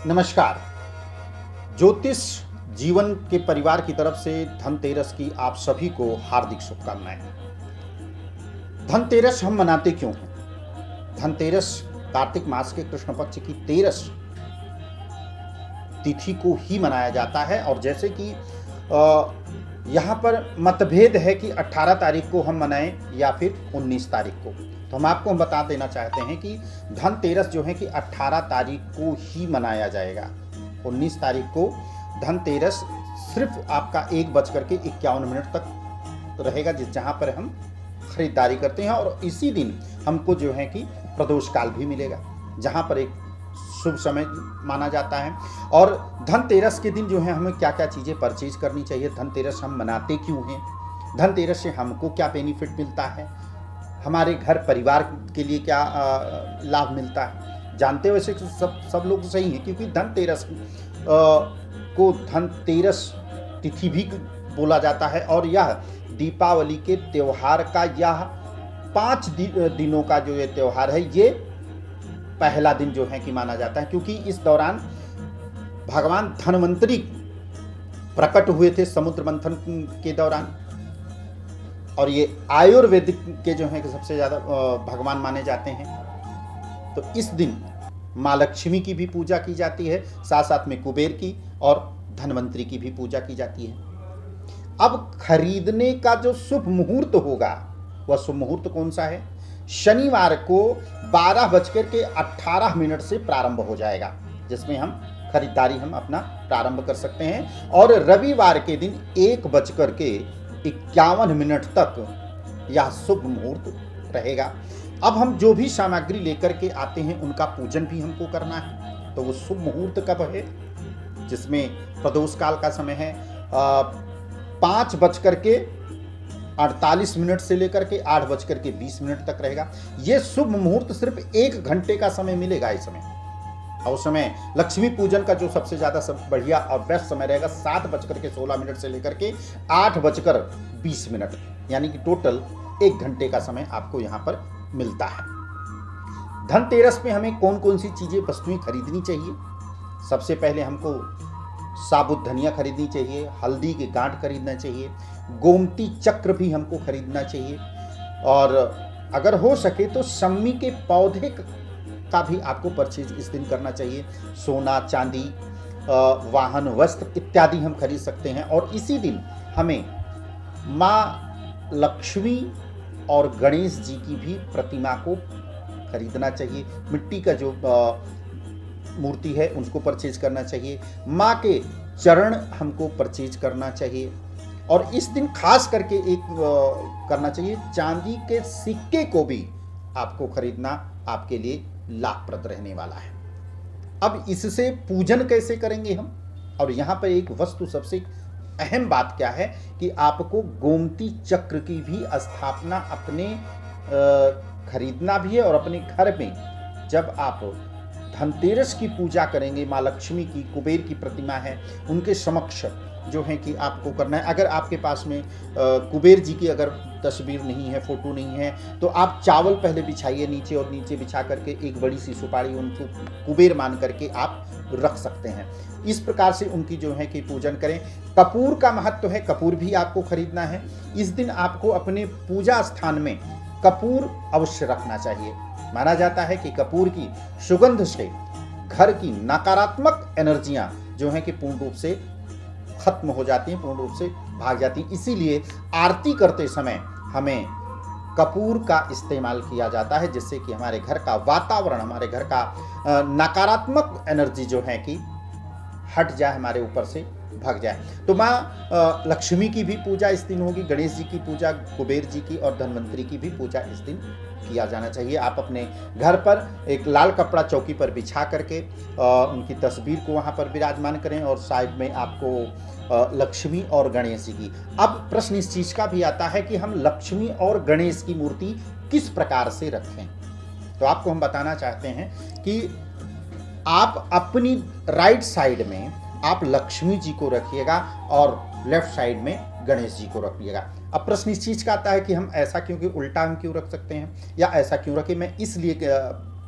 नमस्कार। ज्योतिष जीवन के परिवार की तरफ से धनतेरस की आप सभी को हार्दिक शुभकामनाएं। धनतेरस हम मनाते क्यों हैं? धनतेरस कार्तिक मास के कृष्ण पक्ष की तेरस तिथि को ही मनाया जाता है। और जैसे कि यहाँ पर मतभेद है कि 18 तारीख को हम मनाएं या फिर 19 तारीख को। तो हम आपको बता देना चाहते हैं कि धनतेरस जो है कि 18 तारीख को ही मनाया जाएगा। 19 तारीख को धनतेरस सिर्फ आपका 1:51 तक रहेगा, जहाँ पर हम खरीदारी करते हैं। और इसी दिन हमको जो है कि प्रदोष काल भी मिलेगा, जहाँ पर एक शुभ समय माना जाता है। और धनतेरस के दिन जो है हमें क्या क्या चीज़ें परचेज करनी चाहिए, धनतेरस हम मनाते क्यों हैं, धनतेरस से हमको क्या बेनिफिट मिलता है, हमारे घर परिवार के लिए क्या लाभ मिलता है, जानते हो। वैसे सब लोग सही हैं, क्योंकि धनतेरस को धनतेरस तिथि भी बोला जाता है। और यह दीपावली के त्यौहार का यह 5 दिनों का जो ये त्यौहार है, ये पहला दिन जो है कि माना जाता है, क्योंकि इस दौरान भगवान धन्वंतरी प्रकट हुए थे समुद्र मंथन के दौरान। और ये आयुर्वेदिक के जो हैं कि सबसे ज़्यादा भगवान माने जाते हैं। तो इस दिन माँ लक्ष्मी की भी पूजा की जाती है, साथ साथ में कुबेर की और धन्वंतरी की भी पूजा की जाती है। अब खरीदने का जो शुभ मुहूर्त होगा, वह शुभ मुहूर्त कौन सा है? शनिवार को 12:18 से प्रारंभ हो जाएगा, जिसमें हम खरीदारी हम अपना प्रारंभ कर सकते हैं। और रविवार के दिन 1:51 तक यह शुभ मुहूर्त रहेगा। अब हम जो भी सामग्री लेकर के आते हैं उनका पूजन भी हमको करना है। तो वो शुभ मुहूर्त कब है? जिसमें प्रदोष काल का समय है 5:48 से लेकर के 8:20 तक रहेगा। ये शुभ मुहूर्त सिर्फ 1 घंटे का समय मिलेगा इस समय। और उस समय लक्ष्मी पूजन का जो सबसे ज़्यादा सब बढ़िया और बेस्ट समय रहेगा 7:16 से लेकर के 8:20, यानी कि टोटल 1 घंटे का समय आपको यहाँ पर मिलता है। धनतेरस में हमें कौन कौन सी चीज़ें वस्तुएं खरीदनी चाहिए? सबसे पहले हमको साबुत धनिया खरीदनी चाहिए, हल्दी के गांठ खरीदना चाहिए, गोमती चक्र भी हमको खरीदना चाहिए। और अगर हो सके तो सम्मी के पौधे का भी आपको परचेज इस दिन करना चाहिए। सोना चांदी, वाहन, वस्त्र इत्यादि हम खरीद सकते हैं। और इसी दिन हमें माँ लक्ष्मी और गणेश जी की भी प्रतिमा को खरीदना चाहिए। मिट्टी का जो मूर्ति है उसको परचेज करना चाहिए। माँ के चरण हमको परचेज करना चाहिए। और इस दिन खास करके एक करना चाहिए, चांदी के सिक्के को भी आपको खरीदना आपके लिए लाभप्रद रहने वाला है। अब इससे पूजन कैसे करेंगे हम? और यहाँ पर एक वस्तु सबसे अहम बात क्या है कि आपको गोमती चक्र की भी स्थापना अपने खरीदना भी है। और अपने घर में जब आप धनतेरस की पूजा करेंगे, माँ लक्ष्मी की, कुबेर की प्रतिमा है, उनके समक्ष जो है कि आपको करना है। अगर आपके पास में कुबेर जी की अगर तस्वीर नहीं है, फोटो नहीं है, तो आप चावल पहले बिछाइए नीचे, और नीचे बिछा करके एक बड़ी सी सुपारी उनको कुबेर मान करके आप रख सकते हैं। इस प्रकार से उनकी जो है कि पूजन करें। कपूर का महत्व है, कपूर भी आपको खरीदना है। इस दिन आपको अपने पूजा स्थान में कपूर अवश्य रखना चाहिए। माना जाता है कि कपूर की सुगंध से घर की नकारात्मक एनर्जियां जो हैं कि पूर्ण रूप से खत्म हो जाती हैं, पूर्ण रूप से भाग जाती हैं। इसीलिए आरती करते समय हमें कपूर का इस्तेमाल किया जाता है, जिससे कि हमारे घर का वातावरण, हमारे घर का नकारात्मक एनर्जी जो है कि हट जाए, हमारे ऊपर से भाग जाए। तो माँ लक्ष्मी की भी पूजा इस दिन होगी, गणेश जी की पूजा, कुबेर जी की और धन्वंतरी की भी पूजा इस दिन किया जाना चाहिए। आप अपने घर पर एक लाल कपड़ा चौकी पर बिछा करके उनकी तस्वीर को वहाँ पर विराजमान करें, और साइड में आपको लक्ष्मी और गणेश जी की। अब प्रश्न इस चीज़ का भी आता है कि हम लक्ष्मी और गणेश की मूर्ति किस प्रकार से रखें। तो आपको हम बताना चाहते हैं कि आप अपनी राइट साइड में आप लक्ष्मी जी को रखिएगा और लेफ्ट साइड में गणेश जी को रखिएगा। अब प्रश्न इस चीज़ का आता है कि हम ऐसा क्योंकि उल्टा हम क्यों रख सकते हैं, या ऐसा क्यों रखें? मैं इसलिए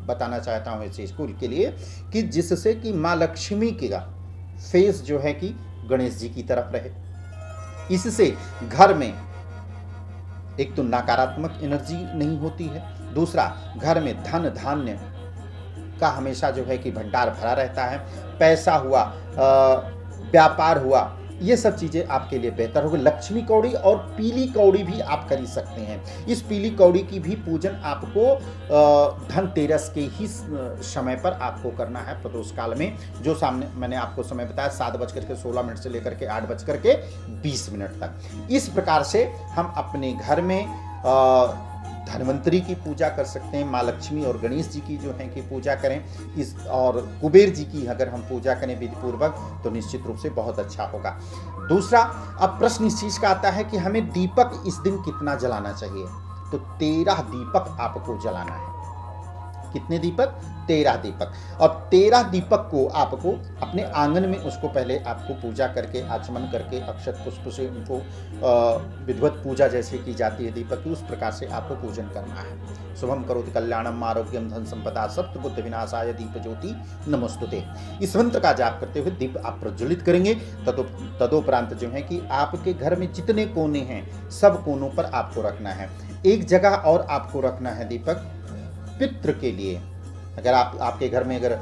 बताना चाहता हूँ इस चीज़ को के लिए कि जिससे कि माँ लक्ष्मी का फेस जो है कि गणेश जी की तरफ रहे। इससे घर में एक तो नकारात्मक एनर्जी नहीं होती है, दूसरा घर में धन धान्य का हमेशा जो है कि भंडार भरा रहता है, पैसा हुआ, व्यापार हुआ, ये सब चीज़ें आपके लिए बेहतर होगी। लक्ष्मी कौड़ी और पीली कौड़ी भी आप खरीद सकते हैं। इस पीली कौड़ी की भी पूजन आपको धनतेरस के ही समय पर आपको करना है, प्रदोष काल में, जो सामने मैंने आपको समय बताया 7:16 से लेकर के 8:20 तक। इस प्रकार से हम अपने घर में धन्वंतरी की पूजा कर सकते हैं, माँ लक्ष्मी और गणेश जी की जो है कि पूजा करें, इस और कुबेर जी की अगर हम पूजा करें विधिपूर्वक तो निश्चित रूप से बहुत अच्छा होगा। दूसरा, अब प्रश्न इस चीज़ का आता है कि हमें दीपक इस दिन कितना जलाना चाहिए, तो 13 दीपक आपको जलाना है। कितने दीपक? 13 दीपक। और 13 दीपक को आपको अपने आंगन में उसको पहले आपको पूजा करके, आचमन करके, अक्षत पुष्प से उनको विधिवत पूजा जैसे की जाती है दीपक की, उस प्रकार से आपको पूजन करना है। शुभम करोति कल्याणम आरोग्यम धन संपदा सप्त बुद्धि विनाशाय दीप ज्योति नमोस्तुते। इस मंत्र का जाप करते हुए दीप आप प्रज्वलित करेंगे। तदोपरांत जो है कि आपके घर में जितने कोने हैं सब कोनों पर आपको रखना है। एक जगह और आपको रखना है दीपक पितृ के लिए। अगर आपके घर में अगर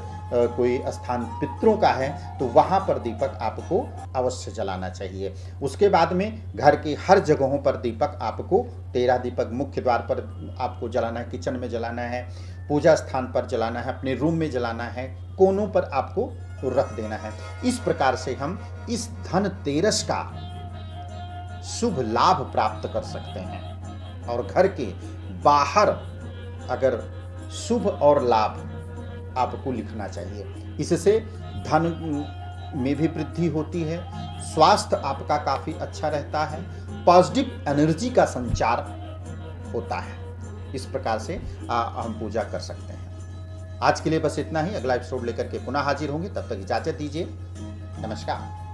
कोई स्थान पितरों का है तो वहाँ पर दीपक आपको अवश्य जलाना चाहिए। उसके बाद में घर के हर जगहों पर दीपक आपको 13 दीपक मुख्य द्वार पर आपको जलाना है, किचन में जलाना है, पूजा स्थान पर जलाना है, अपने रूम में जलाना है, कोनों पर आपको रख देना है। इस प्रकार से हम इस धनतेरस का शुभ लाभ प्राप्त कर सकते हैं। और घर के बाहर अगर शुभ और लाभ आपको लिखना चाहिए, इससे धन में भी वृद्धि होती है, स्वास्थ्य आपका काफ़ी अच्छा रहता है, पॉजिटिव एनर्जी का संचार होता है। इस प्रकार से हम पूजा कर सकते हैं। आज के लिए बस इतना ही। अगला एपिसोड लेकर के पुनः हाजिर होंगे, तब तक इजाज़त दीजिए। नमस्कार।